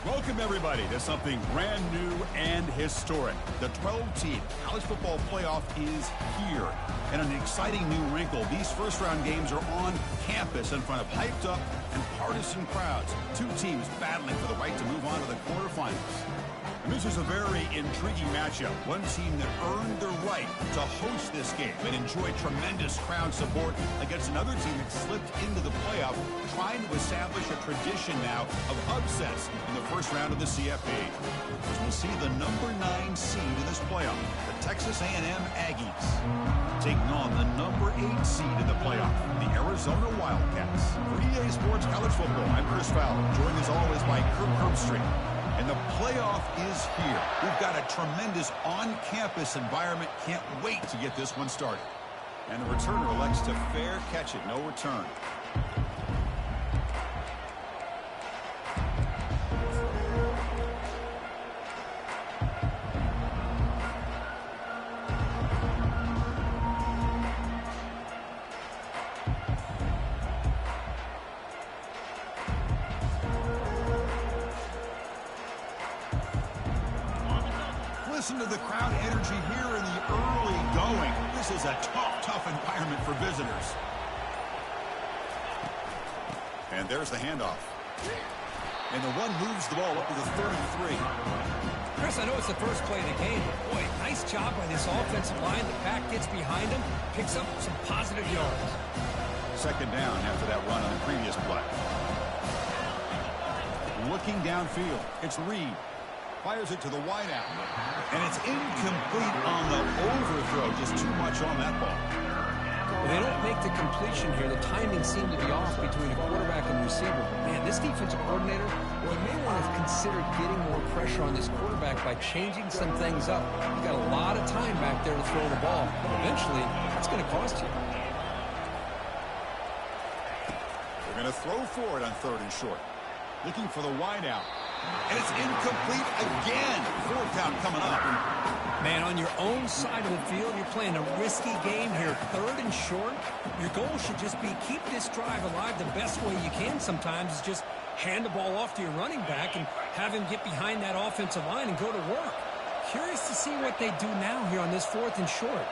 Welcome, everybody, to something brand new and historic. The 12-team college football playoff is here. And an exciting new wrinkle, these first-round games are on campus in front of hyped-up and partisan crowds. Two teams battling for the right to move on to the quarterfinals. And this is a very intriguing matchup. One team that earned the right to host this game and enjoy tremendous crowd support against another team that slipped into the playoff, trying to establish a tradition now of upsets in the first round of the CFB. As we'll see the number 9 seed in this playoff, the Texas A&M Aggies, taking on the number 8 seed in the playoff, the Arizona Wildcats. For EA Sports College Football, I'm Chris Fowler, joined as always by Kirk Herbstreit. And the playoff is here. We've got a tremendous on-campus environment. Can't wait to get this one started. And the returner elects to fair catch it. No return. Listen to the crowd energy here in the early going. This is a tough environment for visitors. And there's the handoff. And the one moves the ball up to the 33. Chris, I know it's the first play of the game, but boy, nice job by this offensive line. The pack gets behind him, picks up some positive yards. Second down after that run on the previous play. Looking downfield, it's Reed. Fires it to the wideout. And it's incomplete on the overthrow. Just too much on that ball. Well, they don't make the completion here. The timing seemed to be off between a quarterback and receiver. Man, this defensive coordinator, well, may want to consider getting more pressure on this quarterback by changing some things up. You've got a lot of time back there to throw the ball. Eventually, that's going to cost you. They're going to throw for it on 3rd and short. Looking for the wideout. And it's incomplete again. 4th down coming up. Man, on your own side of the field, you're playing a risky game here. 3rd and short. Your goal should just be keep this drive alive the best way you can sometimes is just hand the ball off to your running back and have him get behind that offensive line and go to work. Curious to see what they do now here on this 4th and short.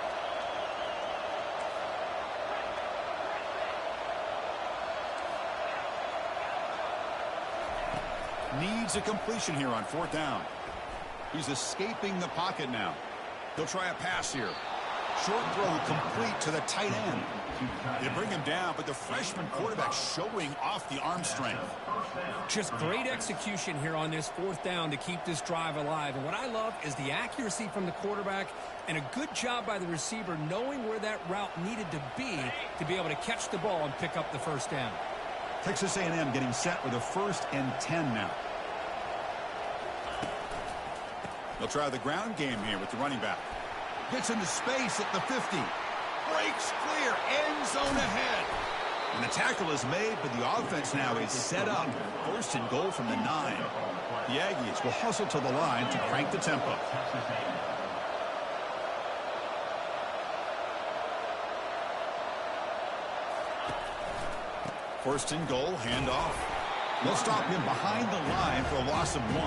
Needs a completion here on 4th down. He's escaping the pocket now. He'll try a pass here. Short throw complete to the tight end. They bring him down, but the freshman quarterback showing off the arm strength. Just great execution here on this 4th down to keep this drive alive. And what I love is the accuracy from the quarterback and a good job by the receiver knowing where that route needed to be able to catch the ball and pick up the 1st down. Texas A&M getting set with a 1st and 10 now. They'll try the ground game here with the running back. Gets into space at the 50. Breaks clear. End zone ahead. And the tackle is made, but the offense now is set up. 1st and goal from the 9. The Aggies will hustle to the line to crank the tempo. 1st and goal, handoff. They'll stop him behind the line for a loss of 1.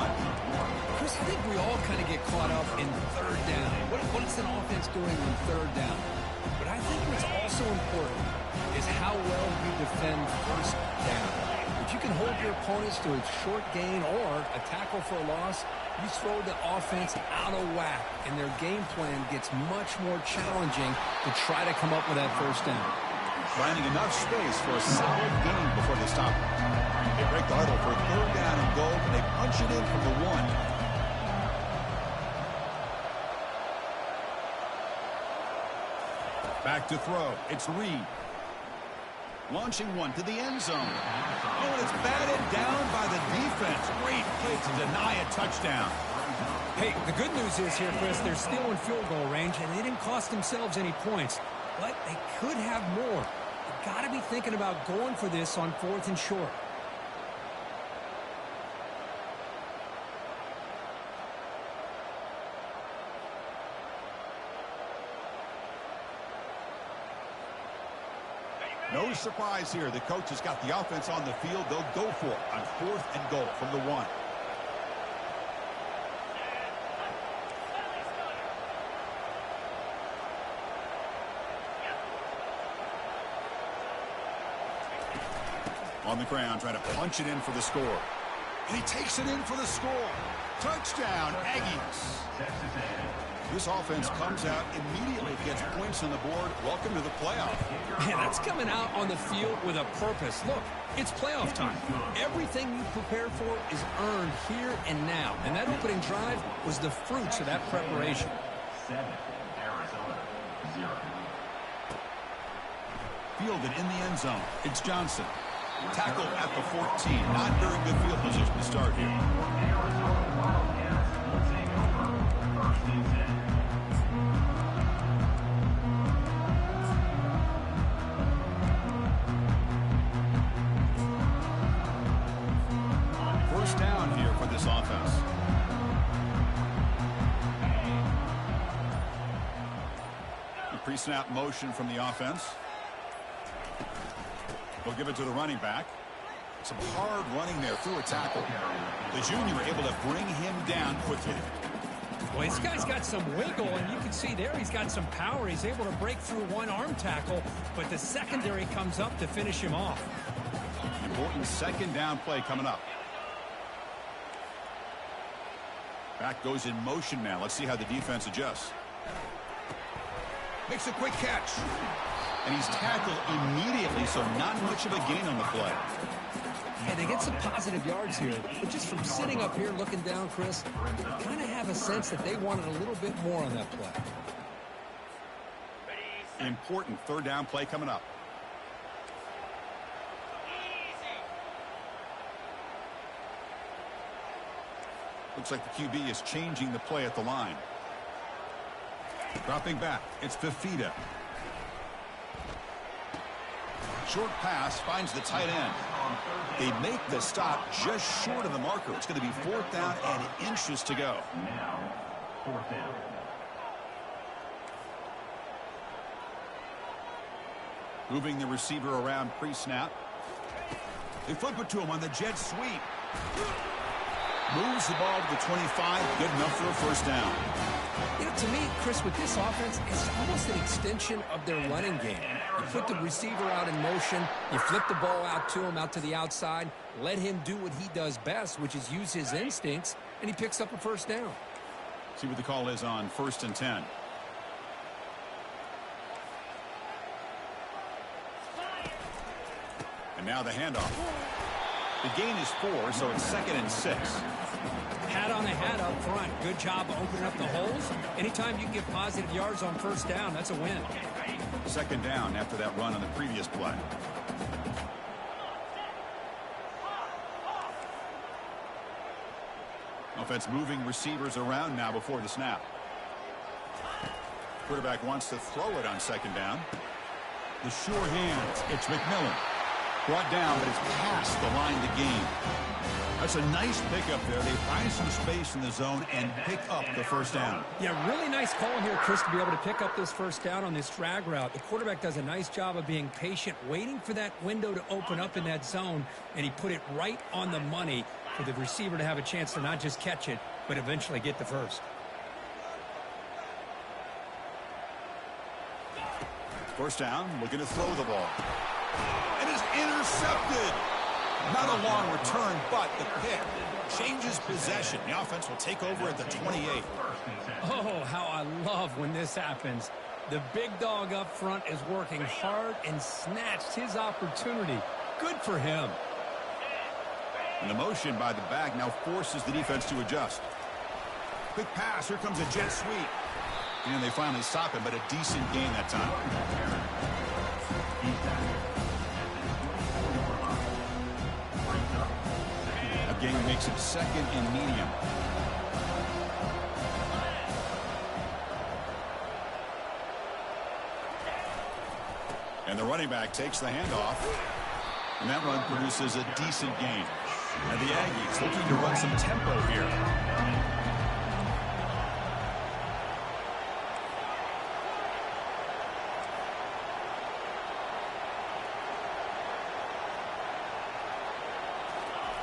Chris, I think we all kind of get caught up in 3rd down. What is an offense doing on 3rd down? But I think what's also important is how well you defend 1st down. If you can hold your opponents to a short gain or a tackle for a loss, you throw the offense out of whack, and their game plan gets much more challenging to try to come up with that 1st down. Finding enough space for a solid gain before they stop it. They break the huddle for 3rd down and goal, and they punch it in from the 1. Back to throw. It's Reed. Launching one to the end zone. Oh, and it's batted down by the defense. Great play to deny a touchdown. Hey, the good news is here, Chris, they're still in field goal range, and they didn't cost themselves any points. But they could have more. You've got to be thinking about going for this on 4th and short. No surprise here. The coach has got the offense on the field. They'll go for it on 4th and goal from the 1. On the ground, trying to punch it in for the score. And he takes it in for the score. Touchdown, Aggies. This offense comes out immediately, gets points on the board. Welcome to the playoff. Man, that's coming out on the field with a purpose. Look, it's playoff time. Everything you prepare for is earned here and now. And that opening drive was the fruits of that preparation. 7, Arizona, 0. Fielded in the end zone. It's Johnson. Tackled at the 14. Not very good field position to start here. First down here for this offense. The pre-snap motion from the offense. They'll give it to the running back. Some hard running there through a tackle. The junior able to bring him down quickly. Well, this guy's got some wiggle, and you can see there he's got some power. He's able to break through one arm tackle, but the secondary comes up to finish him off. Important second down play coming up. Back goes in motion now. Let's see how the defense adjusts. Makes a quick catch. And he's tackled immediately, so not much of a gain on the play. Yeah, they get some positive yards here. But just from sitting up here looking down, Chris, kind of have a sense that they wanted a little bit more on that play. Important third down play coming up. Looks like the QB is changing the play at the line. Dropping back, it's FoevaCFB. Short pass finds the tight end. They make the stop just short of the marker. It's going to be 4th down and inches to go. Now, 4th down. Moving the receiver around pre-snap. They flip it to him on the jet sweep. Moves the ball to the 25. Good enough for a first down. You know, to me, Chris, with this offense, it's almost an extension of their running game. You put the receiver out in motion, you flip the ball out to him, out to the outside, let him do what he does best, which is use his instincts, and he picks up a first down. See what the call is on 1st and 10. And now the handoff. The gain is 4, so it's 2nd and 6. Hat on a hat up front. Good job opening up the holes. Anytime you can get positive yards on first down, that's a win. 2nd down after that run on the previous play. Offense moving receivers around now before the snap. Quarterback wants to throw it on 2nd down. The sure hands. It's McMillan. Brought down, but it's past the line to gain. That's a nice pickup there. They find some space in the zone and pick up the first down. Yeah, really nice call here, Chris, to be able to pick up this first down on this drag route. The quarterback does a nice job of being patient, waiting for that window to open up in that zone, and he put it right on the money for the receiver to have a chance to not just catch it, but eventually get the first. First down, looking to throw the ball. And is intercepted. Not a long return, but the pick changes possession. The offense will take over at the 28. Oh, how I love when this happens. The big dog up front is working hard and snatched his opportunity. Good for him. And the motion by the back now forces the defense to adjust. Quick pass. Here comes a jet sweep. And they finally stop him, but a decent gain that time. A gain makes it 2nd and medium. And the running back takes the handoff. And that run produces a decent gain. And the Aggies looking to run some tempo here.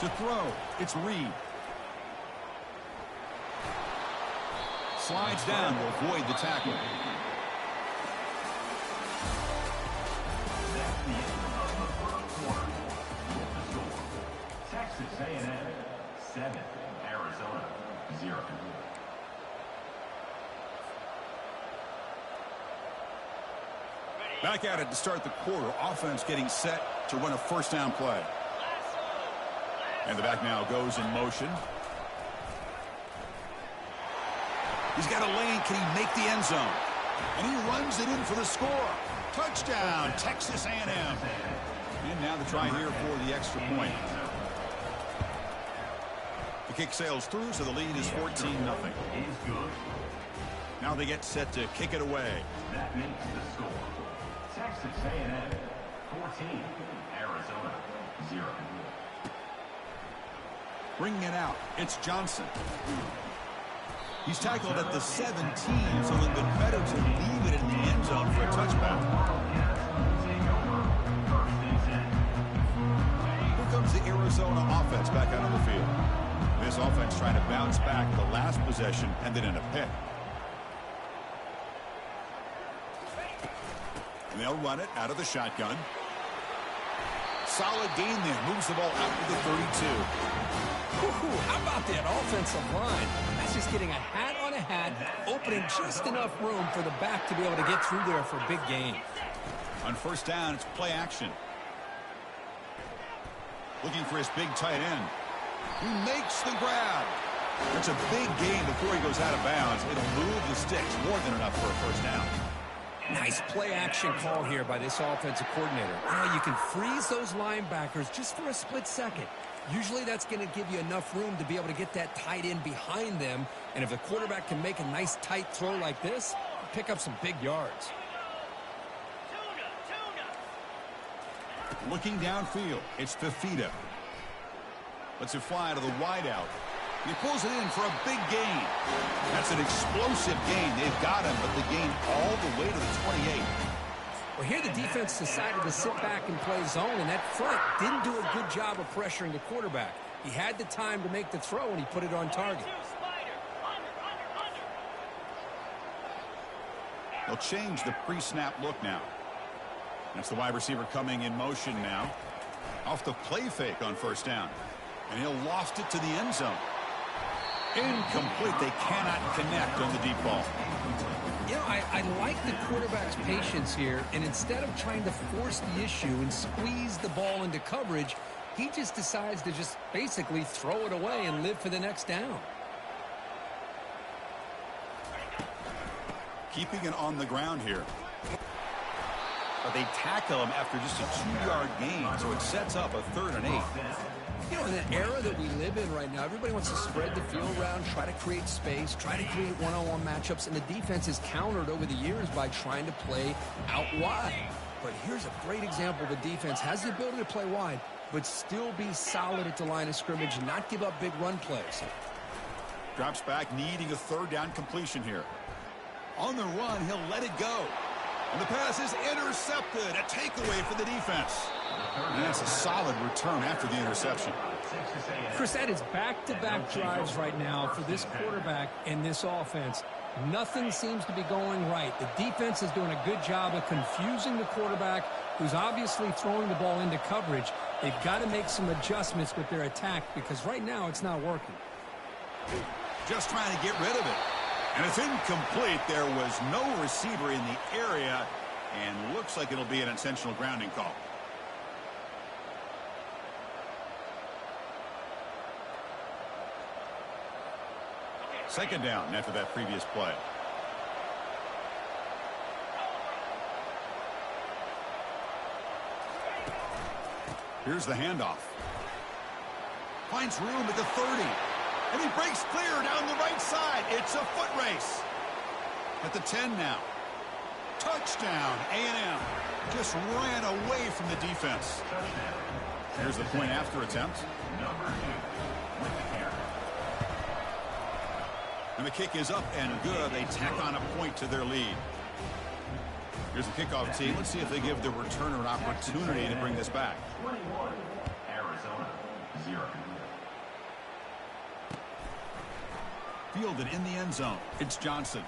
To throw, it's Reed. Slides down to avoid the tackle. 0. Back at it to start the quarter. Offense getting set to run a first down play. And the back now goes in motion. He's got a lane. Can he make the end zone? And he runs it in for the score. Touchdown, Texas A&M. And now the try here for the extra point. The kick sails through, so the lead is 14-0. Now they get set to kick it away. That makes the score. Texas A&M 14, Arizona 0. Bringing it out, it's Johnson. He's tackled at the 17, so it would have been better to leave it in the end zone for a touchback. Here comes the Arizona offense back out on the field. This offense trying to bounce back the last possession and then in a pick. And they'll run it out of the shotgun. Solid gain there. Moves the ball out to the 32. How about that offensive line? That's just getting a hat on a hat, opening just enough room for the back to be able to get through there for a big gain. On first down, it's play action. Looking for his big tight end. He makes the grab. It's a big gain before he goes out of bounds. It'll move the sticks more than enough for a first down. Nice play-action call here by this offensive coordinator. You can freeze those linebackers just for a split second. Usually that's going to give you enough room to be able to get that tight end behind them. And if the quarterback can make a nice tight throw like this, pick up some big yards. Looking downfield, it's Fafita. Lets it fly to the wideout. He pulls it in for a big gain. That's an explosive gain. They've got him, but the gain all the way to the 28. Well, here the defense decided to sit back and play zone, and that front didn't do a good job of pressuring the quarterback. He had the time to make the throw, and he put it on target. They'll change the pre-snap look now. That's the wide receiver coming in motion now. Off the play fake on first down. And he'll loft it to the end zone. Incomplete. They cannot connect on the deep ball. You know, I like the quarterback's patience here, and instead of trying to force the issue and squeeze the ball into coverage, he just decides to just basically throw it away and live for the next down. Keeping it on the ground here. But they tackle him after just a 2-yard gain, so it sets up a 3rd and 8. You know, in the era that we live in right now, everybody wants to spread the field around, try to create space, try to create one-on-one matchups, and the defense is countered over the years by trying to play out wide. But here's a great example. The defense has the ability to play wide, but still be solid at the line of scrimmage and not give up big run plays. Drops back, needing a 3rd down completion here. On the run, he'll let it go. And the pass is intercepted. A takeaway for the defense. And that's a solid return after the interception. Chris, that is back-to-back drives right now for this quarterback and this offense. Nothing seems to be going right. The defense is doing a good job of confusing the quarterback, who's obviously throwing the ball into coverage. They've got to make some adjustments with their attack because right now it's not working. Just trying to get rid of it. And it's incomplete. There was no receiver in the area, and looks like it'll be an intentional grounding call. Second down after that previous play. Here's the handoff. Finds room at the 30. And he breaks clear down the right side. It's a foot race. At the 10 now. Touchdown, A&M. Just ran away from the defense. Here's the point after attempt. And the kick is up and good. They tack on a point to their lead. Here's the kickoff team. Let's see if they give the returner an opportunity to bring this back. 21, Arizona 0. Fielded in the end zone. It's Johnson.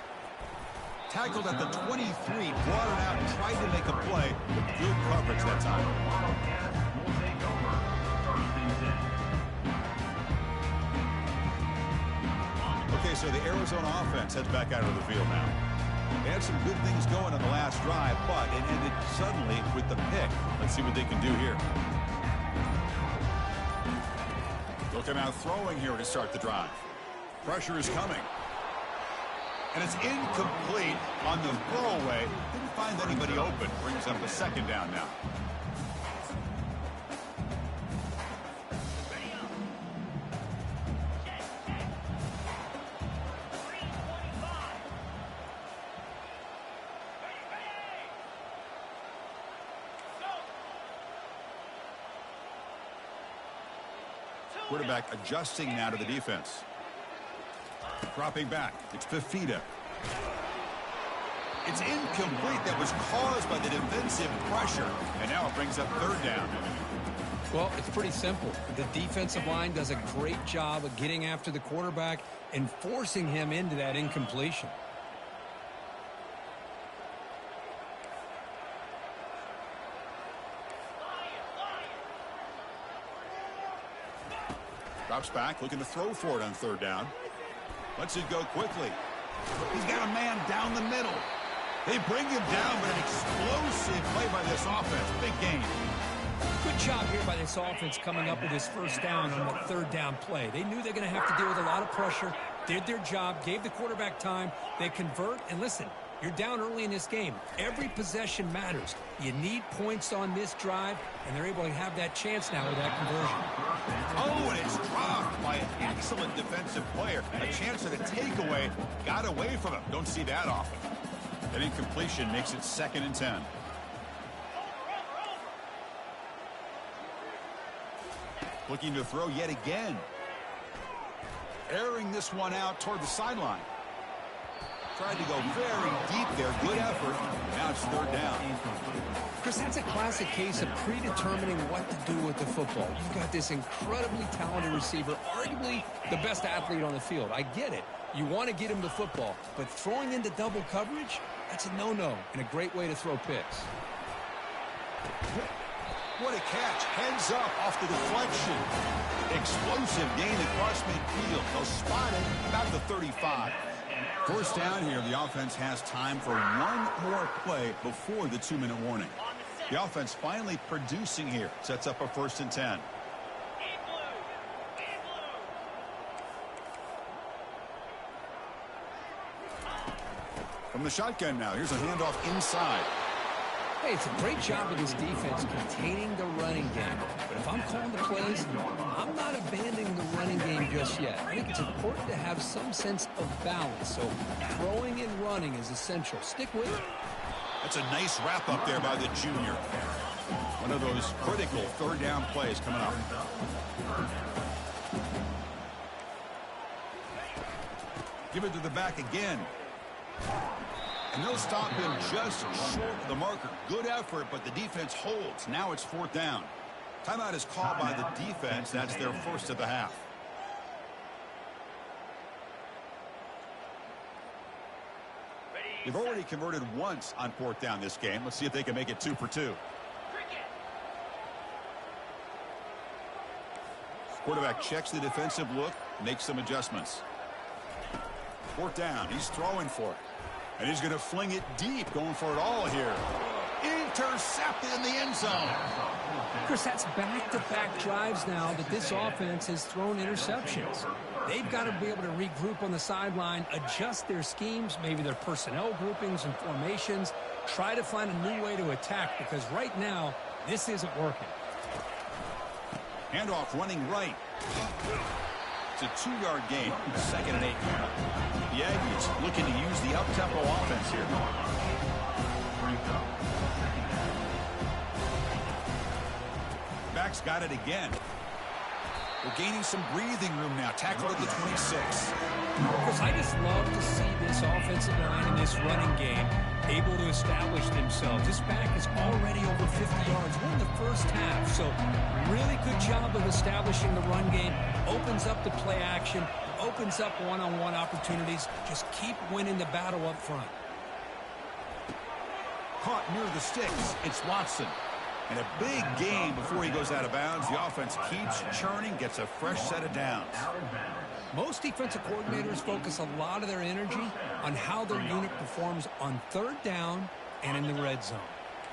Tackled at the 23, brought it out and tried to make a play, but good coverage that time. Will take over. 1st and 10. Okay, so the Arizona offense heads back out of the field now. They had some good things going on the last drive, but it ended suddenly with the pick. Let's see what they can do here. Looking out throwing here to start the drive. Pressure is coming. And it's incomplete on the throwaway. Didn't find anybody open. Brings up a second down now. Quarterback adjusting now to the defense. Dropping back. It's Fafita. It's incomplete. That was caused by the defensive pressure. And now it brings up third down. Well, it's pretty simple. The defensive line does a great job of getting after the quarterback and forcing him into that incompletion. Drops back, looking to throw for it on third down. Lets it go quickly. He's got a man down the middle. They bring him down, but an explosive play by this offense. Big game. Good job here by this offense coming up with his first down on that third down play. They knew they're going to have to deal with a lot of pressure, did their job, gave the quarterback time. They convert, and listen, you're down early in this game. Every possession matters. You need points on this drive, and they're able to have that chance now with that conversion. Oh, and it's dropped by an excellent defensive player. A chance at a takeaway. Got away from him. Don't see that often. That incompletion makes it 2nd and 10. Looking to throw yet again. Airing this one out toward the sideline. Tried to go very deep there. Good effort. Now it's third down. Chris, that's a classic case of predetermining what to do with the football. You've got this incredibly talented receiver, arguably the best athlete on the field. I get it. You want to get him the football, but throwing into double coverage, that's a no-no and a great way to throw picks. What a catch. Heads up off the deflection. Explosive gain across midfield. They'll spot it about the 35. First down here, the offense has time for one more play before the 2-minute warning. The offense finally producing here. Sets up a 1st and 10. From the shotgun now, here's a handoff inside. Hey, it's a great job of this defense containing the running game. But if I'm calling the plays, I'm not abandoning the running game just yet. I think it's important to have some sense of balance. So throwing and running is essential. Stick with it. That's a nice wrap up there by the junior. One of those critical third down plays coming up. Give it to the back again. And they'll stop him just short of the marker. Good effort, but the defense holds. Now it's 4th down. Timeout is called by the defense. That's their first of the half. They've already converted once on 4th down this game. Let's see if they can make it 2 for 2. Quarterback checks the defensive look, makes some adjustments. 4th down. He's throwing for it. And he's going to fling it deep, going for it all here. Intercepted in the end zone. Chris, that's back-to-back drives now that this offense has thrown interceptions. They've got to be able to regroup on the sideline, adjust their schemes, maybe their personnel groupings and formations, try to find a new way to attack, because right now, this isn't working. Handoff running right. It's a 2-yard gain, 2nd and 8. The Aggies looking to use the up-tempo offense here. Back's got it again. We're gaining some breathing room now. Tackle at the 26. Chris, I just love to see this offensive line and this running game able to establish themselves. This back is already over 50 yards. We're in the first half, so really good job of establishing the run game. Opens up the play action, opens up one-on-one opportunities. Just keep winning the battle up front. Caught near the sticks. It's Watson. And a big gain before he goes out of bounds. The offense keeps churning, gets a fresh set of downs. Most defensive coordinators focus a lot of their energy on how their unit performs on third down and in the red zone.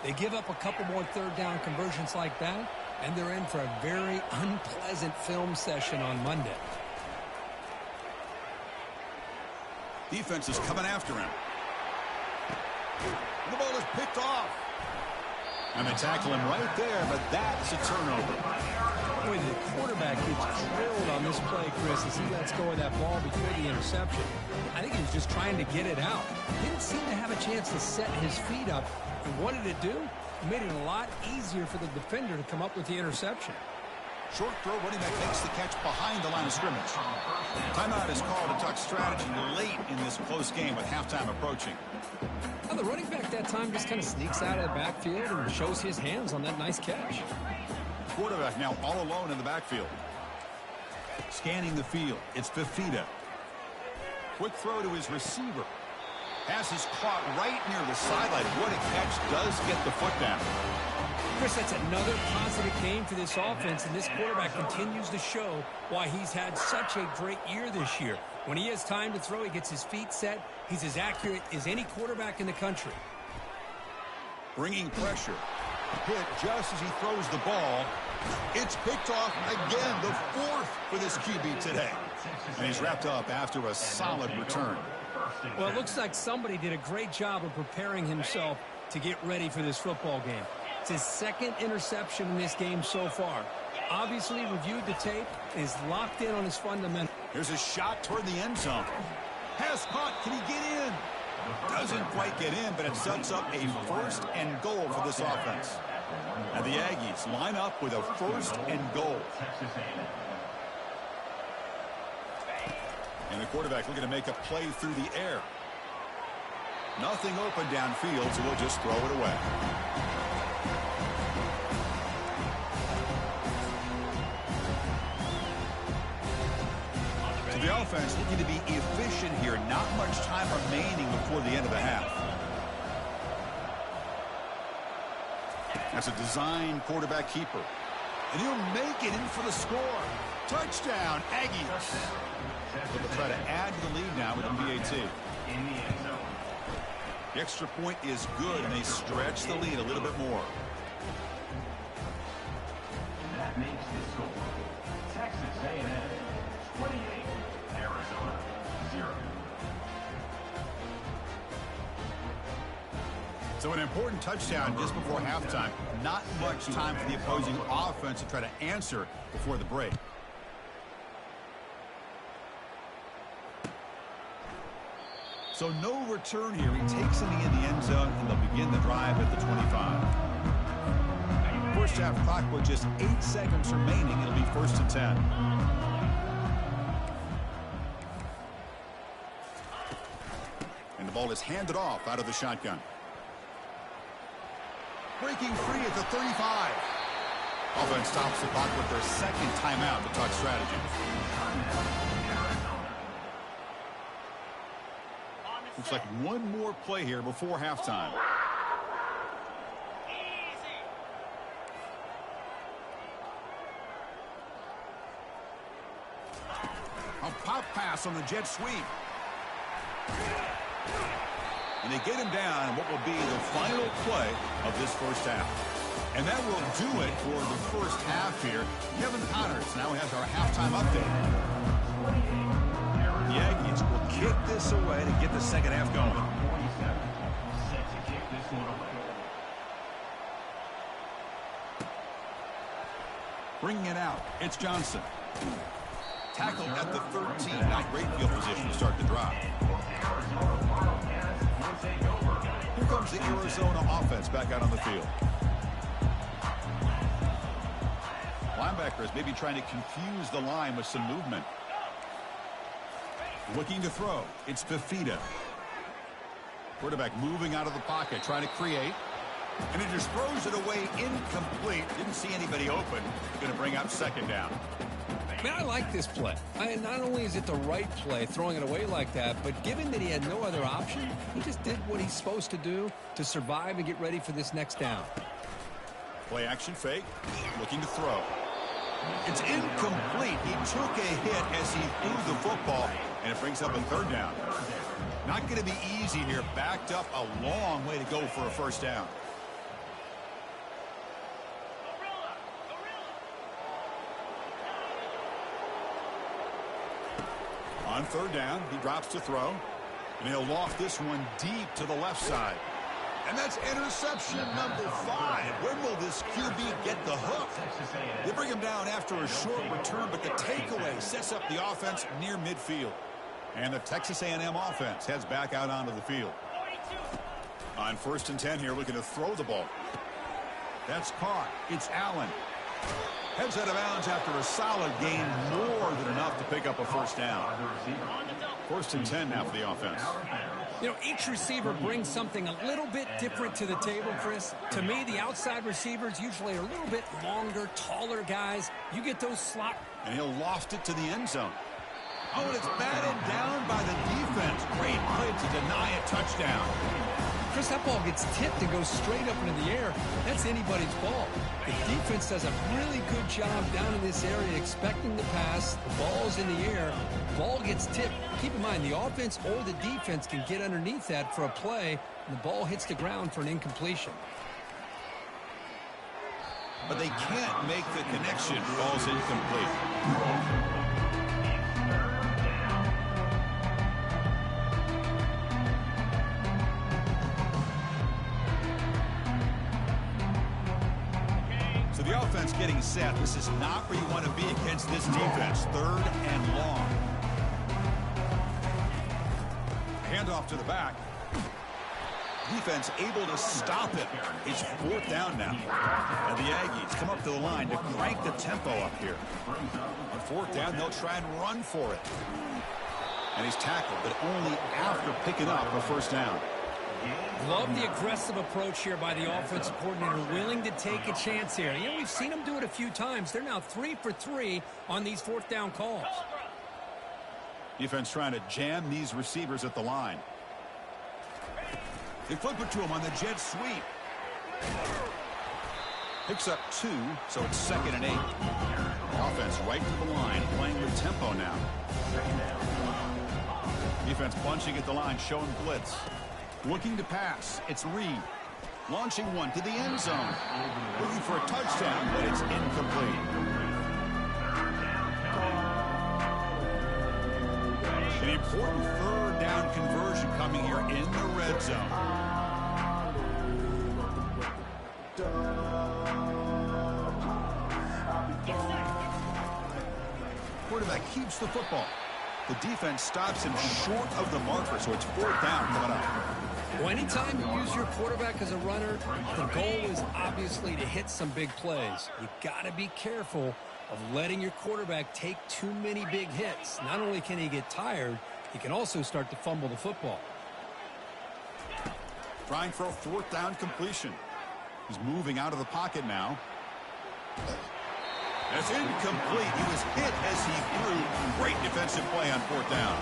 They give up a couple more third down conversions like that, and they're in for a very unpleasant film session on Monday. Defense is coming after him. The ball is picked off. And they tackle him right there, but that's a turnover. Boy, the quarterback gets drilled on this play, Chris, as he lets go of that ball before the interception. I think he was just trying to get it out. Didn't seem to have a chance to set his feet up. And what did it do? It made it a lot easier for the defender to come up with the interception. Short throw, running back makes the catch behind the line of scrimmage. Timeout is called to talk strategy late in this close game with halftime approaching. Now the running back that time just kind of sneaks out of the backfield and shows his hands on that nice catch. Quarterback now all alone in the backfield. Scanning the field, it's FoevaCFB. Quick throw to his receiver. Pass is caught right near the sideline. What a catch, does get the foot down. Chris, that's another positive game for this offense, and this quarterback continues to show why he's had such a great year this year. When he has time to throw, he gets his feet set. He's as accurate as any quarterback in the country. Bringing pressure. Hit just as he throws the ball. It's picked off again, the fourth for this QB today. And he's wrapped up after a solid return. Well, it looks like somebody did a great job of preparing himself to get ready for this football game. It's his second interception in this game so far. Obviously reviewed the tape and is locked in on his fundamentals. Here's a shot toward the end zone. Pass caught. Can he get in? Doesn't quite get in, but it sets up a first and goal for this offense. And the Aggies line up with a first and goal. And the quarterback looking to make a play through the air. Nothing open downfield, so we'll just throw it away. So the offense looking to be efficient here. Not much time remaining before the end of the half. That's a design quarterback keeper. And he'll make it in for the score. Touchdown, Aggies. They'll try to add to the lead now with the PAT. The extra point is good, and they stretch the lead a little bit more. That makes the score Texas A&M 28, Arizona 0. So an important touchdown just before halftime. Not much time for the opposing offense to try to answer before the break. So no return here. He takes him in the end zone, and they'll begin the drive at the 25. First half clock with just 8 seconds remaining. It'll be first and 10. And the ball is handed off out of the shotgun. Breaking free at the 35. Offense stops the clock with their second timeout to talk strategy. Looks like one more play here before halftime. A pop pass on the jet sweep. And they get him down in what will be the final play of this first half. And that will do it for the first half here. Kevin Connors now has our halftime update. The Aggies will kick this away to get the second half going. Set to kick this one away. Bringing it out, it's Johnson. Tackled at the 13. Not great field position to start the drive. Here comes the Arizona offense back out on the field. Linebackers maybe trying to confuse the line with some movement. Looking to throw. It's FoevaCFB. Quarterback moving out of the pocket, trying to create. And he just throws it away incomplete. Didn't see anybody open. Going to bring up second down. Man, I like this play. Not only is it the right play, throwing it away like that, but given that he had no other option, he just did what he's supposed to do to survive and get ready for this next down. Play action fake. Looking to throw. It's incomplete. He took a hit as he threw the football, and it brings up a third down. Not going to be easy here. Backed up a long way to go for a first down. On third down, he drops to throw, and he'll loft this one deep to the left side. And that's interception number 5. Where will this QB get the hook? They bring him down after a short return, but the takeaway sets up the offense near midfield. And the Texas A&M offense heads back out onto the field. On 1st and 10 here, looking to throw the ball. That's caught. It's Allen. Heads out of bounds after a solid gain, more than enough to pick up a first down. 1st and 10 now for the offense. You know, each receiver brings something a little bit different to the table, Chris. To me, the outside receivers usually are a little bit longer, taller guys. You get those slot. And he'll loft it to the end zone. Oh, and it's batted down by the defense. Great play to deny a touchdown. Chris, that ball gets tipped and goes straight up into the air. That's anybody's ball. The defense does a really good job down in this area expecting the pass. The ball's in the air. Ball gets tipped. Keep in mind, the offense or the defense can get underneath that for a play, and the ball hits the ground for an incompletion. But they can't make the connection. Ball's incomplete. The offense getting set. This is not where you want to be against this defense. 3rd and long. Handoff to the back. Defense able to stop it. It's 4th down now. And the Aggies come up to the line to crank the tempo up here. On 4th down, they'll try and run for it. And he's tackled, but only after picking up a first down. Love the aggressive approach here by the offensive coordinator, willing to take a chance here. You know, we've seen them do it a few times. They're now 3 for 3 on these 4th down calls. Defense trying to jam these receivers at the line. They flip it to him on the jet sweep. Picks up 2, so it's 2nd and 8. Offense right to the line, playing with tempo now. Defense bunching at the line, showing blitz. Looking to pass. It's Reed. Launching one to the end zone. Looking for a touchdown, but it's incomplete. An important 3rd down conversion coming here in the red zone. Quarterback keeps the football. The defense stops him short of the marker, so it's 4th down coming up. Well, anytime you use your quarterback as a runner, the goal is obviously to hit some big plays. You got to be careful of letting your quarterback take too many big hits. Not only can he get tired, he can also start to fumble the football. Trying for a 4th down completion. He's moving out of the pocket now. That's incomplete. He was hit as he threw. Great defensive play on 4th down.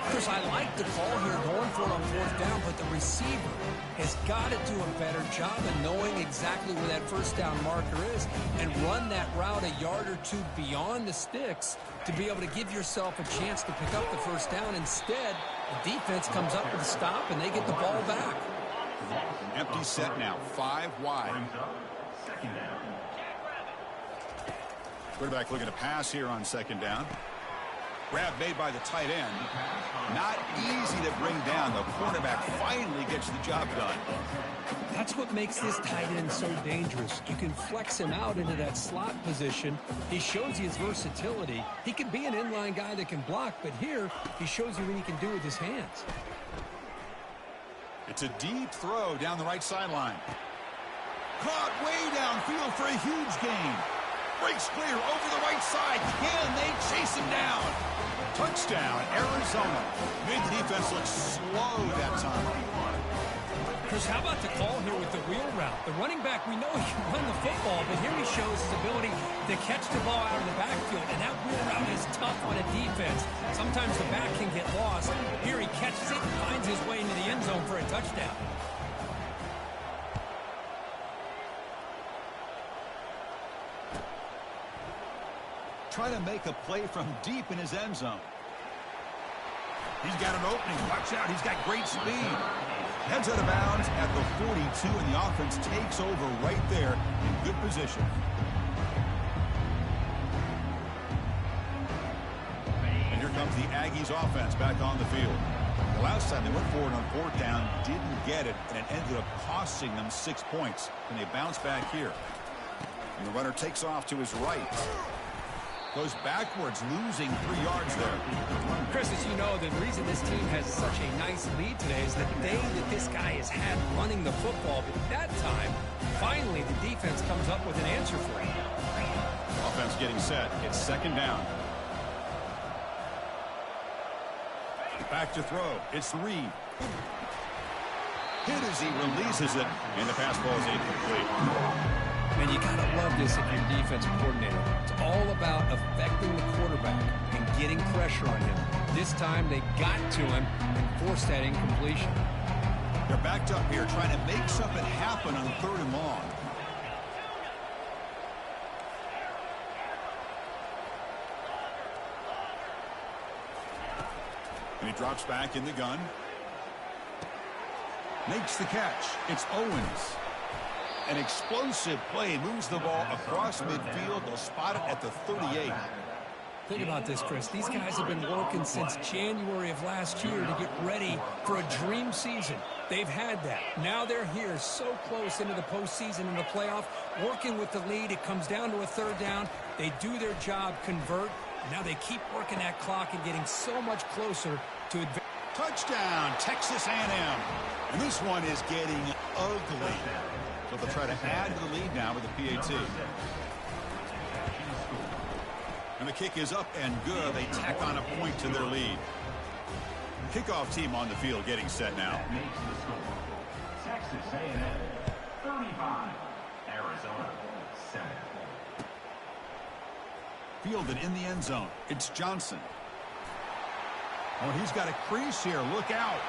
Chris, I like the call here going for it on 4th down, but the receiver has got to do a better job of knowing exactly where that first down marker is and run that route a yard or 2 beyond the sticks to be able to give yourself a chance to pick up the first down. Instead, the defense comes up with a stop and they get the ball back. Empty set now, 5 wide. Quarterback looking to pass here on 2nd down. Grab made by the tight end. Not easy to bring down. The cornerback finally gets the job done. That's what makes this tight end so dangerous. You can flex him out into that slot position. He shows you his versatility. He can be an inline guy that can block, but here he shows you what he can do with his hands. It's a deep throw down the right sideline. Caught way downfield for a huge gain. Breaks clear over the right side. Can they chase him down? Touchdown, Arizona. Made the defense look slow that time. Chris, how about the call here with the wheel route? The running back, we know he can run the football, but here he shows his ability to catch the ball out of the backfield, and that wheel route is tough on a defense. Sometimes the back can get lost. Here he catches it and finds his way into the end zone for a touchdown. trying to make a play from deep in his end zone. He's got an opening. Watch out. He's got great speed. Heads out of bounds at the 42, and the offense takes over right there in good position. And here comes the Aggies offense back on the field. The last time they went forward on fourth down, didn't get it, and it ended up costing them 6 points. And they bounce back here. And the runner takes off to his right. Goes backwards, losing 3 yards there. Chris, as you know, the reason this team has such a nice lead today is the day that this guy has had running the football. But that time, finally, the defense comes up with an answer for him. Offense getting set. It's second down. Back to throw. It's Reed. Hit as he releases it, and the pass ball is incomplete. And you got to love this if you're defensive coordinator. It's all about affecting the quarterback and getting pressure on him. This time they got to him and forced that incompletion. They're backed up here trying to make something happen on 3rd and long. And he drops back in the gun. Makes the catch. It's Owens. An explosive play, moves the ball across midfield. They'll spot it at the 38. Think about this, Chris. These guys have been working since January of last year to get ready for a dream season. They've had that. Now they're here so close into the postseason and the playoff, working with the lead. It comes down to a 3rd down. They do their job, convert. Now they keep working that clock and getting so much closer to advance. Touchdown, Texas A&M. And this one is getting ugly. So they'll try to add to the lead now with the PAT. And the kick is up and good. They tack on a point to their lead. Kickoff team on the field getting set now. Texas A&M 35, Arizona 7. Fielded in the end zone. It's Johnson. Oh, he's got a crease here. Look out.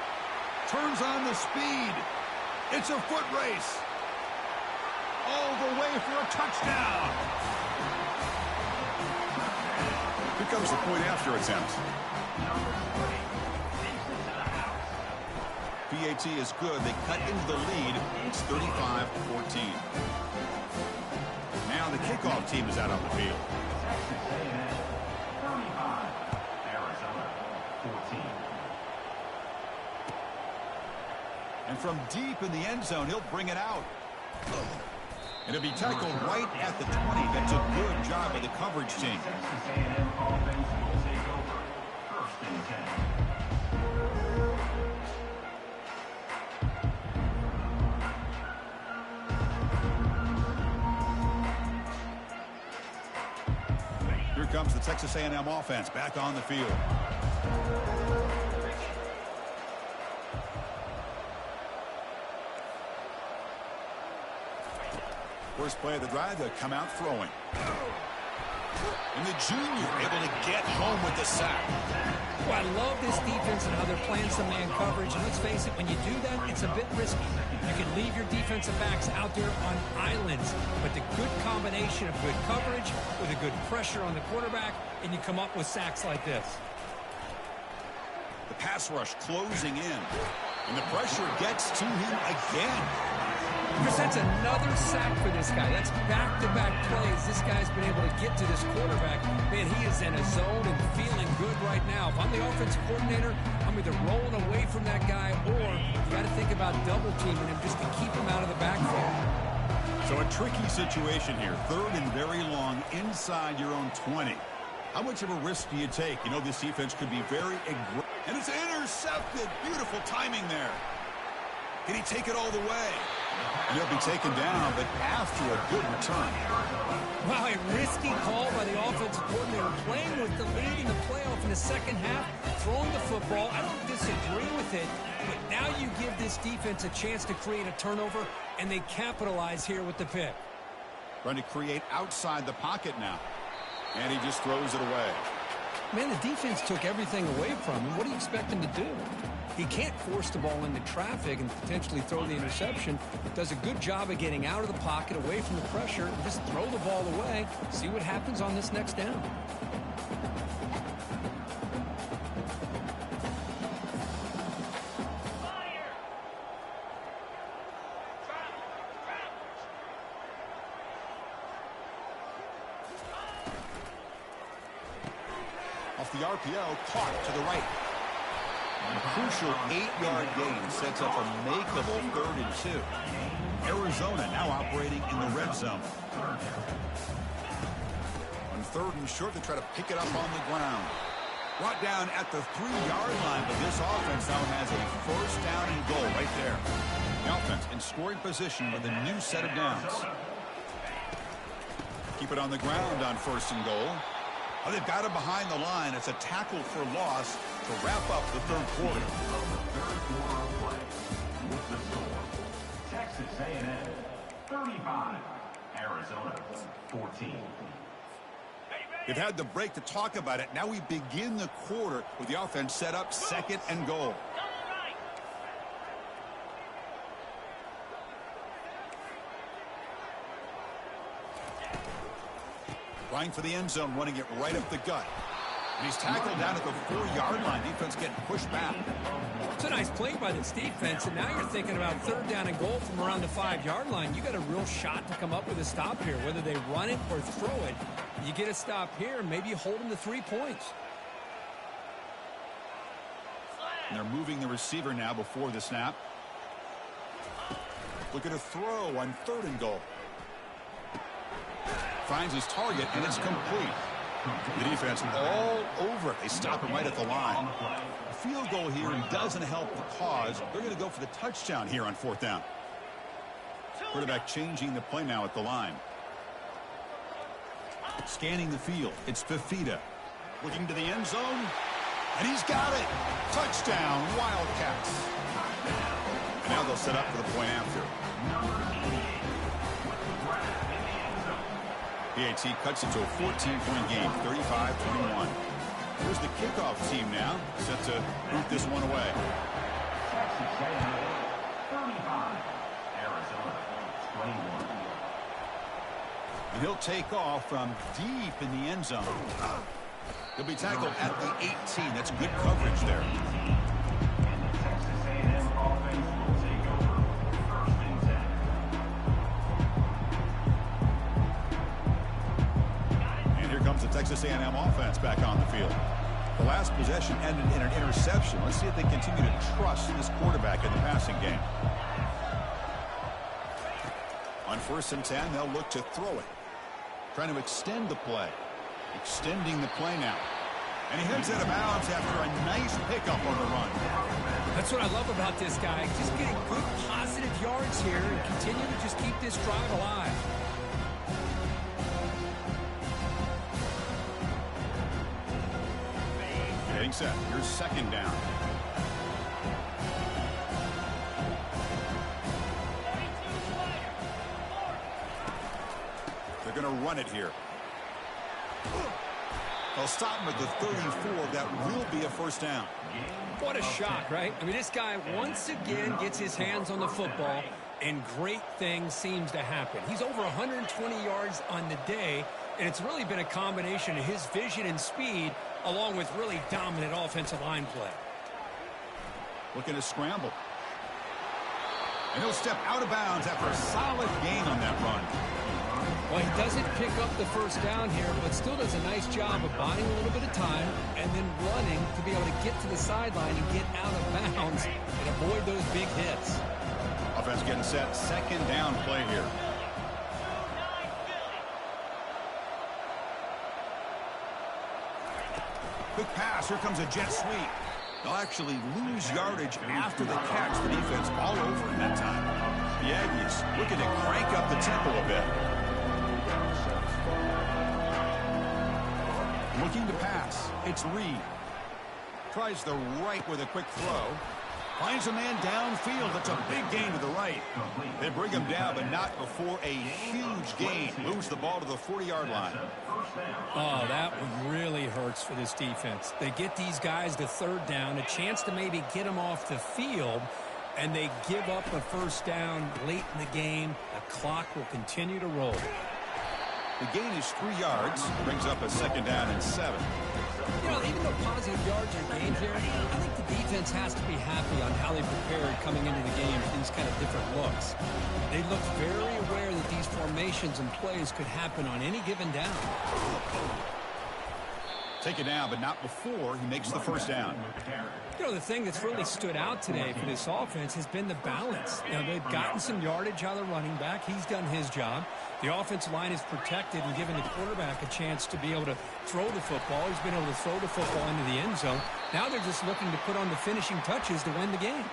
Turns on the speed. It's a foot race. All the way for a touchdown. Here comes the point after attempt. PAT is good. They cut into the lead. It's 35-14. Now the kickoff team is out on the field. Texas A&M 35, Arizona 14. And from deep in the end zone, he'll bring it out. And it'll be tackled right at the 20. That's a good job by the coverage team. Texas A&M offense will take over. 1st and 10. Here comes the Texas A&M offense back on the field. First play of the drive, they'll come out throwing. And the junior able to get home with the sack. Well, I love this defense and how they're playing some man coverage. And let's face it, when you do that, it's a bit risky. You can leave your defensive backs out there on islands. But the good combination of good coverage with a good pressure on the quarterback, and you come up with sacks like this. The pass rush closing in. And the pressure gets to him again. Because that's another sack for this guy. That's back-to-back plays. This guy's been able to get to this quarterback. Man, he is in a zone and feeling good right now. If I'm the offensive coordinator, I'm either rolling away from that guy or you got to think about double-teaming him just to keep him out of the backfield. So a tricky situation here. 3rd and very long inside your own 20. How much of a risk do you take? You know, this defense could be very aggressive. And it's intercepted. Beautiful timing there. Can he take it all the way? And he'll be taken down, but after a good return. Wow, a risky call by the offensive coordinator, playing with the lead in the playoff in the second half, throwing the football. I don't disagree with it, but now you give this defense a chance to create a turnover, and they capitalize here with the pick. Trying to create outside the pocket now. And he just throws it away. Man, the defense took everything away from him. What do you expect him to do? He can't force the ball into traffic and potentially throw the interception. Does a good job of getting out of the pocket, away from the pressure, and just throw the ball away. See what happens on this next down. Off the RPO, caught to the right. A crucial 8-yard gain sets up a makeable 3rd and 2. Arizona now operating in the red zone. On 3rd and short, they try to pick it up on the ground. Brought down at the 3-yard line, but this offense now has a 1st down and goal right there. The offense in scoring position with a new set of downs. Keep it on the ground on 1st and goal. Oh, they've got him behind the line. It's a tackle for loss to wrap up the 3rd quarter. With the score, Texas A&M 35, Arizona 14. They've had the break to talk about it. Now we begin the quarter with the offense set up 2nd and goal. Trying for the end zone, running it right up the gut. And he's tackled down at the 4-yard line. Defense getting pushed back. It's a nice play by this defense, and now you're thinking about 3rd down and goal from around the 5-yard line. You got a real shot to come up with a stop here, whether they run it or throw it. You get a stop here, maybe you hold them to 3 points. And they're moving the receiver now before the snap. Look at a throw on 3rd and goal. Finds his target, and it's complete. The defense all over it. They stop him right at the line. A field goal here doesn't help the cause. They're going to go for the touchdown here on 4th down. Quarterback changing the play now at the line. Scanning the field. It's Fafita. Looking to the end zone. And he's got it. Touchdown, Wildcats. And now they'll set up for the point after. PAT cuts it to a 14-point game, 35-21. Here's the kickoff team now, set to boot this one away. Texas A&M 35, Arizona 21. And he'll take off from deep in the end zone. He'll be tackled at the 18. That's good coverage there. And the Texas A&M offense will take over 1st and 10. Comes the Texas A&M offense back on the field. The last possession ended in an interception. Let's see if they continue to trust this quarterback in the passing game. On 1st and 10, they'll look to throw it. Trying to extend the play. Extending the play now. And he heads out of bounds after a nice pickup on the run. That's what I love about this guy. Just getting good positive yards here and continue to just keep this drive alive. Getting set. Here's 2nd down. They're going to run it here. They'll stop him at the 34. That will be a 1st down. What a shot, right? I mean, this guy once again gets his hands on the football, and great things seems to happen. He's over 120 yards on the day, and it's really been a combination of his vision and speed along with really dominant offensive line play. Looking to scramble. And he'll step out of bounds after a solid gain on that run. Well, he doesn't pick up the 1st down here, but still does a nice job of buying a little bit of time and then running to be able to get to the sideline and get out of bounds and avoid those big hits. Offense getting set. 2nd down play here. Quick pass. Here comes a jet sweep. They'll actually lose yardage after the catch. The defense all over in that time. The Aggies looking to crank up the tempo a bit. Looking to pass. It's Reed. Tries the right with a quick throw. Finds a man downfield. That's a big gain to the right. They bring him down, but not before a huge gain. Moves the ball to the 40-yard line. Oh, that one really hurts for this defense. They get these guys to third down, a chance to maybe get them off the field, and they give up a first down late in the game. The clock will continue to roll. The gain is 3 yards. Brings up a second down and 7. You know, even though positive yards are gained here, I think the defense has to be happy on how they prepared coming into the game for these kind of different looks. They look very aware that these formations and plays could happen on any given down. Take it down, but not before he makes the first down. You know, the thing that's really stood out today for this offense has been the balance. You know, they've gotten some yardage out of the running back. He's done his job. The offensive line is protected and given the quarterback a chance to be able to throw the football. He's been able to throw the football into the end zone. Now they're just looking to put on the finishing touches to win the game.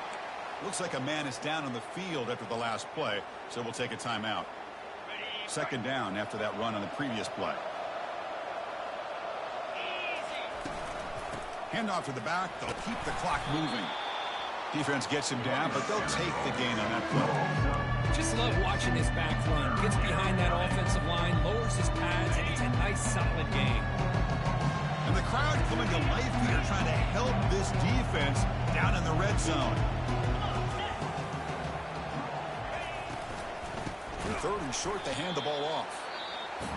Looks like a man is down on the field after the last play, so we'll take a timeout. Second down after that run on the previous play. Handoff to the back. They'll keep the clock moving. Defense gets him down, but they'll take the gain on that play. Just love watching this back run. Gets behind that offensive line, lowers his pads, and it's a nice, solid game. And the crowd coming to life here, trying to help this defense down in the red zone. Third and short, they hand the ball off.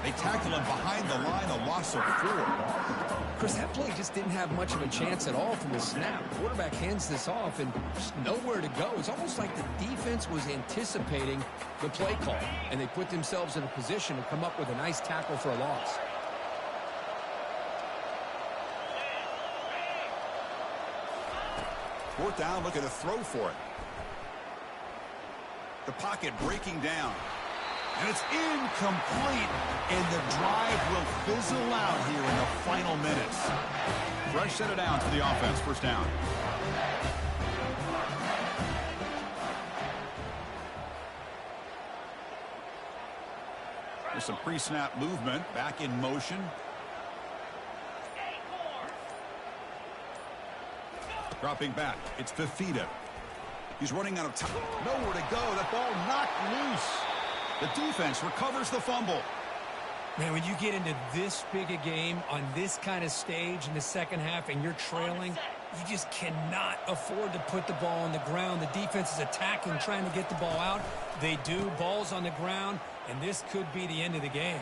They tackle him behind the line, a loss of 4. Chris, that play just didn't have much of a chance at all from the snap. The quarterback hands this off and just nowhere to go. It's almost like the defense was anticipating the play call, and they put themselves in a position to come up with a nice tackle for a loss. Fourth down, looking to throw for it. The pocket breaking down. And it's incomplete, and the drive will fizzle out here in the final minutes. Fresh set it down for the offense, first down. There's some pre-snap movement, back in motion. Dropping back, it's Fifita. He's running out of time. Nowhere to go. That ball knocked loose. The defense recovers the fumble. Man, when you get into this big a game on this kind of stage in the second half and you're trailing, you just cannot afford to put the ball on the ground. The defense is attacking, trying to get the ball out. They do. Ball's on the ground, and this could be the end of the game.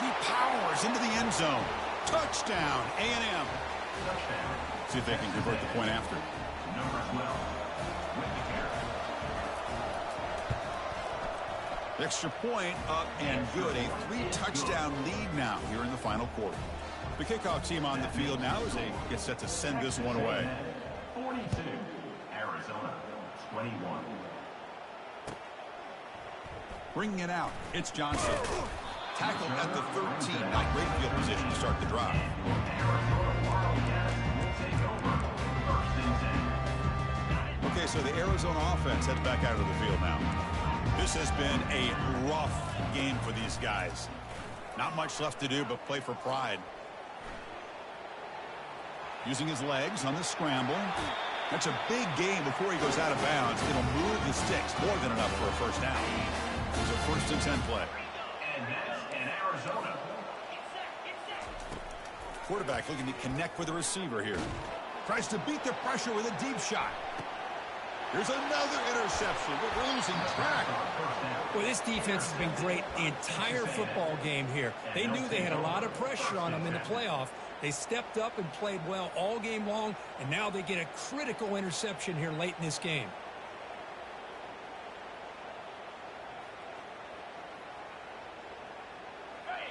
He powers into the end zone. Touchdown, A&M. See if they can convert the point after. Number 12. Extra point up and good. A 3-touchdown lead now here in the final quarter. The kickoff team on the field now as they get set to send this one away. 42. Arizona. 21. Bringing it out. It's Johnson. Tackled at the 13. Not great field position to start the drive. Okay, so the Arizona offense heads back out of the field now. This has been a rough game for these guys. Not much left to do but play for pride. Using his legs on the scramble. That's a big gain before he goes out of bounds. It'll move the sticks more than enough for a first down. It's a 1st and 10 play. And that's in Arizona. Quarterback looking to connect with the receiver here. Tries to beat the pressure with a deep shot. Here's another interception. We're losing track. Well, this defense has been great the entire football game here. They knew they had a lot of pressure on them in the playoff. They stepped up and played well all game long, and now they get a critical interception here late in this game.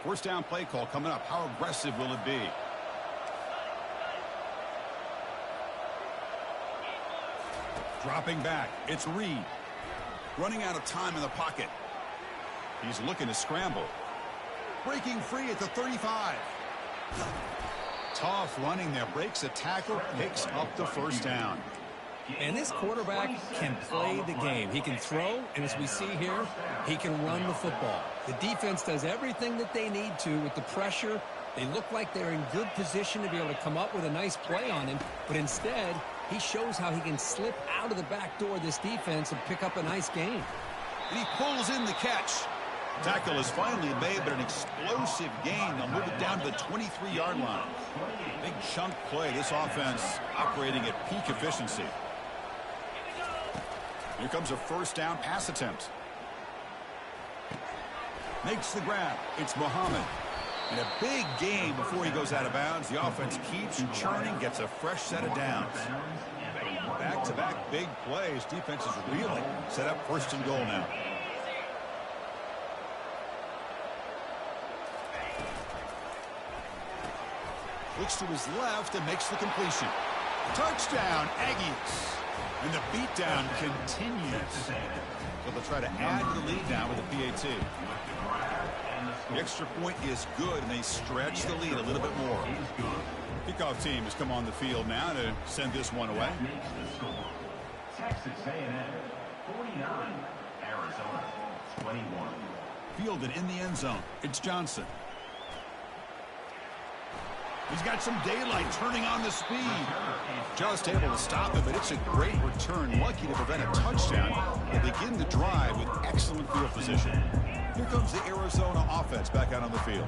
First down play call coming up. How aggressive will it be? Dropping back, it's Reed. Running out of time in the pocket. He's looking to scramble. Breaking free at the 35. Tough running there. Breaks a tackle, picks up the first down. And this quarterback can play the game. He can throw, and as we see here, he can run the football. The defense does everything that they need to with the pressure. They look like they're in good position to be able to come up with a nice play on him, but instead, He shows how he can slip out of the back door of this defense and pick up a nice gain. And he pulls in the catch. Tackle is finally made, but an explosive gain. They'll move it down to the 23-yard line. Big chunk play. This offense operating at peak efficiency. Here comes a first down pass attempt. Makes the grab. It's Muhammad. And a big gain before he goes out of bounds. The offense keeps churning, gets a fresh set of downs. Back-to-back big plays. Defense is reeling. Set up first and goal now. Looks to his left and makes the completion. Touchdown, Aggies. And the beatdown continues. So they'll try to add to the lead now with the PAT. The extra point is good, and they stretch the lead a little bit more. Kickoff team has come on the field now to send this one away. Texas A&M 49, Arizona 21. Fielded in the end zone. It's Johnson. He's got some daylight turning on the speed. Just able to stop it, but it's a great return. Lucky to prevent a touchdown. They begin the drive with excellent field position. Here comes the Arizona offense back out on the field.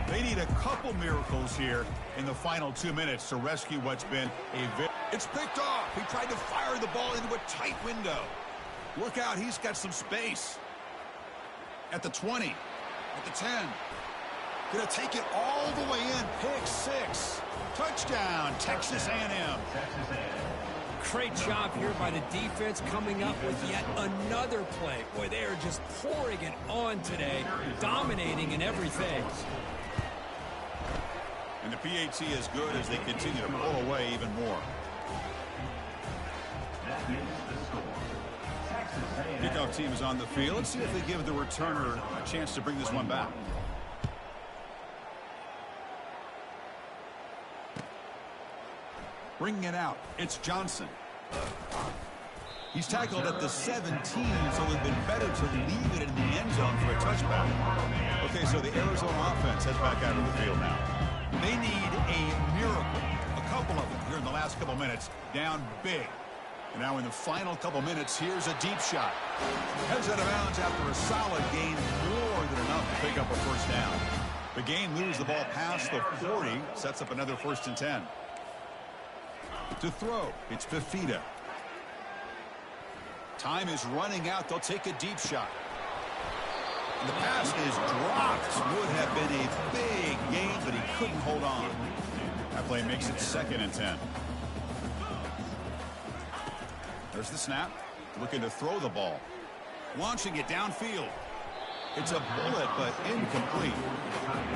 They need a couple miracles here in the final 2 minutes to rescue what's been a very... It's picked off. He tried to fire the ball into a tight window. Look out, he's got some space. At the 20, at the 10. Gonna take it all the way in. Pick six. Touchdown, Texas A&M. Great job here by the defense coming up with yet another play. Boy, they are just pouring it on today, dominating in every phase. And the PAT is good as they continue to pull away even more. Kickoff team is on the field. Let's see if they give the returner a chance to bring this one back. Bringing it out, it's Johnson. He's tackled at the 17, so it would have been better to leave it in the end zone for a touchback. Okay, so the Arizona offense heads back out of the field now. They need a miracle. A couple of them here in the last couple minutes, down big. And now in the final couple minutes, here's a deep shot. Heads out of bounds after a solid gain, more than enough to pick up a first down. The gain moves the ball past the 40, sets up another 1st and 10. To throw, it's Fafita. Time is running out. They'll take a deep shot. And the pass is dropped. Would have been a big gain, but he couldn't hold on. That play makes it 2nd and 10. There's the snap. Looking to throw the ball. Launching it downfield. It's a bullet, but incomplete.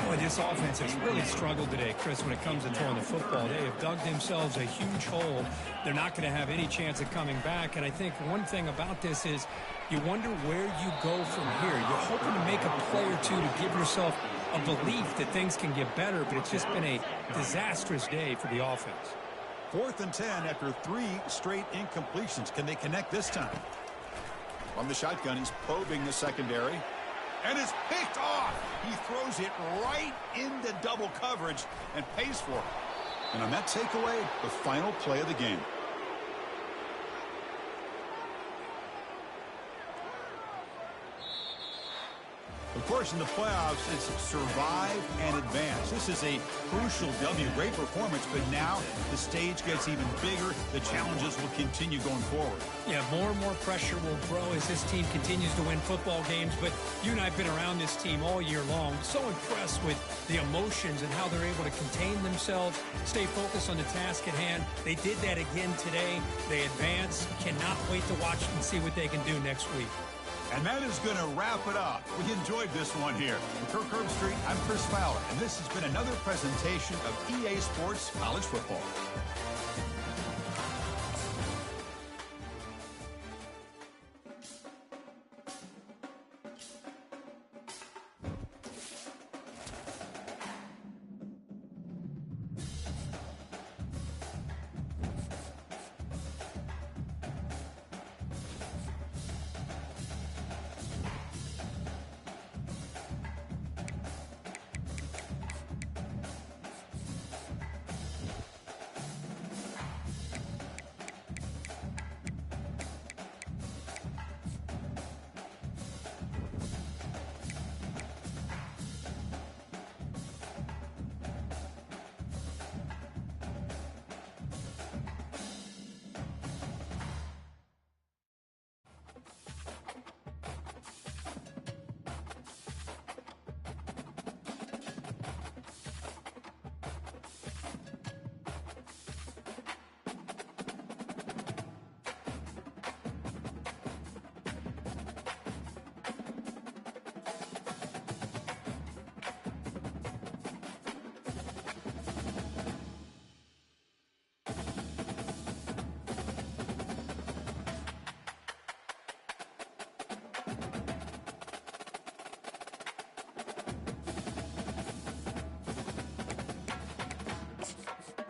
Boy, this offense has really struggled today, Chris, when it comes to throwing the football. They have dug themselves a huge hole. They're not going to have any chance of coming back. And I think one thing about this is you wonder where you go from here. You're hoping to make a play or two to give yourself a belief that things can get better, but it's just been a disastrous day for the offense. 4th and 10 after 3 straight incompletions. Can they connect this time? From the shotgun, he's probing the secondary. And it's picked off. He throws it right into double coverage and pays for it. And on that takeaway, the final play of the game. Of course, in the playoffs, it's survive and advance. This is a crucial W. Great performance, but now the stage gets even bigger. The challenges will continue going forward. Yeah, more and more pressure will grow as this team continues to win football games. But you and I have been around this team all year long. So impressed with the emotions and how they're able to contain themselves, stay focused on the task at hand. They did that again today. They advance. Cannot wait to watch and see what they can do next week. And that is going to wrap it up. We enjoyed this one here. From Kirk Herbstreit, I'm Chris Fowler, and this has been another presentation of EA Sports College Football.